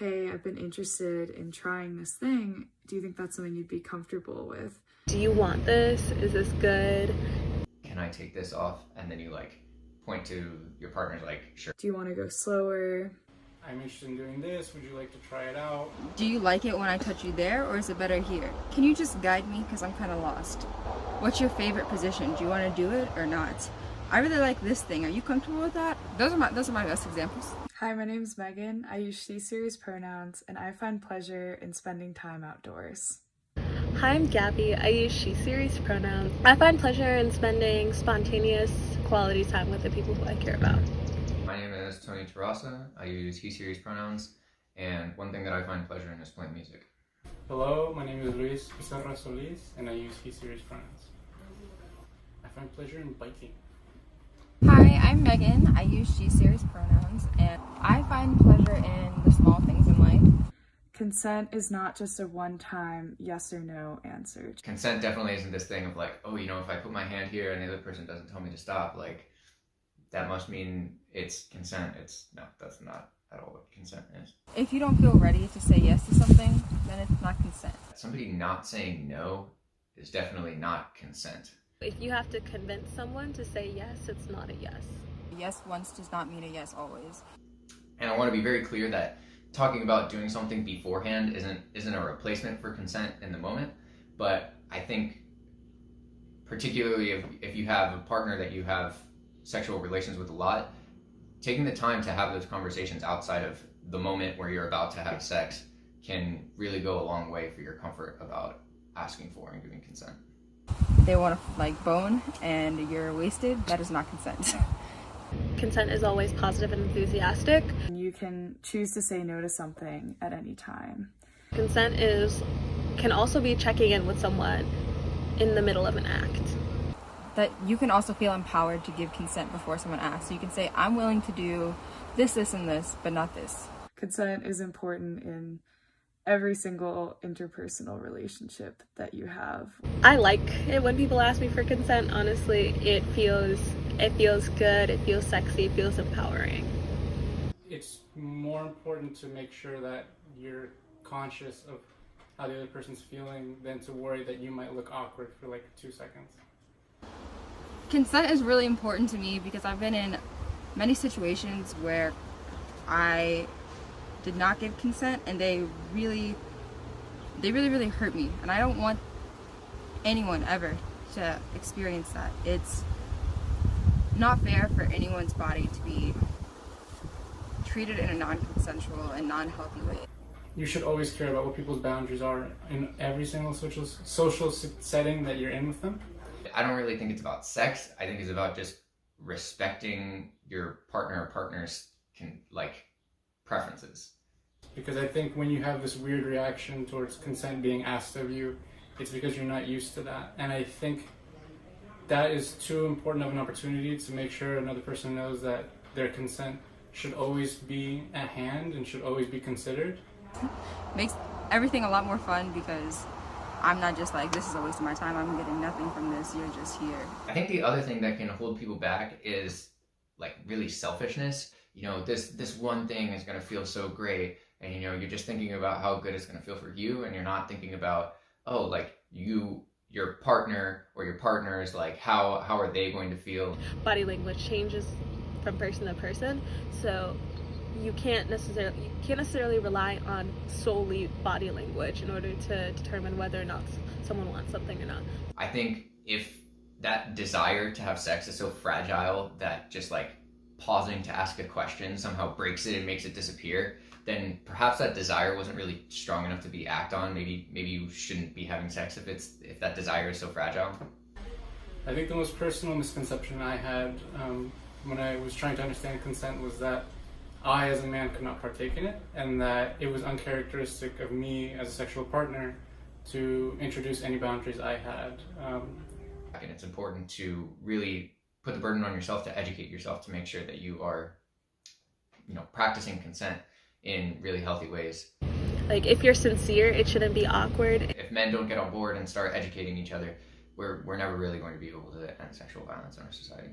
hey, I've been interested in trying this thing. Do you think that's something you'd be comfortable with? Do you want this? Is this good? Can I take this off? And then you like point to your partner's like, sure. Do you want to go slower? I'm interested in doing this. Would you like to try it out? Do you like it when I touch you there, or is it better here? Can you just guide me, because I'm kind of lost? What's your favorite position? Do you want to do it or not? I really like this thing. Are you comfortable with that? Those are my best examples. Hi, my name's Megan. I use she series pronouns, and I find pleasure in spending time outdoors. Hi, I'm Gabby. I use she series pronouns. I find pleasure in spending spontaneous quality time with the people who I care about. My name is Tony Terrasa. I use he series pronouns, and one thing that I find pleasure in is playing music. Hello, my name is Luis Pizarra Solis, and I use he series pronouns. I find pleasure in biking. Hi, I'm Megan. I use she series pronouns, and I find pleasure in the small things in life. Consent is not just a one-time yes or no answer. Consent definitely isn't this thing of like, oh, you know, if I put my hand here and the other person doesn't tell me to stop, like, that must mean it's consent. No, that's not at all what consent is. If you don't feel ready to say yes to something, then it's not consent. Somebody not saying no is definitely not consent. If you have to convince someone to say yes, it's not a yes. Yes once does not mean a yes always. And I want to be very clear that talking about doing something beforehand isn't a replacement for consent in the moment, but I think particularly if you have a partner that you have sexual relations with a lot, taking the time to have those conversations outside of the moment where you're about to have sex can really go a long way for your comfort about asking for and giving consent. They want to like bone and you're wasted, that is not consent. Consent is always positive and enthusiastic. You can choose to say no to something at any time. Consent can also be checking in with someone in the middle of an act. That you can also feel empowered to give consent before someone asks. So you can say, I'm willing to do this, this, and this, but not this. Consent is important in every single interpersonal relationship that you have. I like it when people ask me for consent. Honestly, it feels good, it feels sexy, it feels empowering. It's more important to make sure that you're conscious of how the other person's feeling than to worry that you might look awkward for like 2 seconds. Consent is really important to me because I've been in many situations where I did not give consent and they really hurt me, and I don't want anyone ever to experience that. It's not fair for anyone's body to be treated in a non-consensual and non-healthy way. You should always care about what people's boundaries are in every single social setting that you're in with them. I don't really think it's about sex. I think it's about just respecting your partner or partner's preferences. Because I think when you have this weird reaction towards consent being asked of you, it's because you're not used to that. And I think that is too important of an opportunity to make sure another person knows that their consent should always be at hand and should always be considered. Makes everything a lot more fun because I'm not just like, this is a waste of my time, I'm getting nothing from this, you're just here. I think the other thing that can hold people back is like really selfishness. You know, this one thing is going to feel so great, and you know, you're just thinking about how good it's going to feel for you, and you're not thinking about, oh, like your partner or your partners, like how are they going to feel? Body language changes from person to person, so you can't necessarily rely on solely body language in order to determine whether or not someone wants something or not. I think if that desire to have sex is so fragile that just like pausing to ask a question somehow breaks it and makes it disappear, then perhaps that desire wasn't really strong enough to be acted on. Maybe you shouldn't be having sex if that desire is so fragile. I think the most personal misconception I had when I was trying to understand consent was that I as a man could not partake in it, and that it was uncharacteristic of me as a sexual partner to introduce any boundaries I had. And it's important to really put the burden on yourself to educate yourself to make sure that you are, you know, practicing consent in really healthy ways. Like, if you're sincere, it shouldn't be awkward. If men don't get on board and start educating each other, we're never really going to be able to end sexual violence in our society.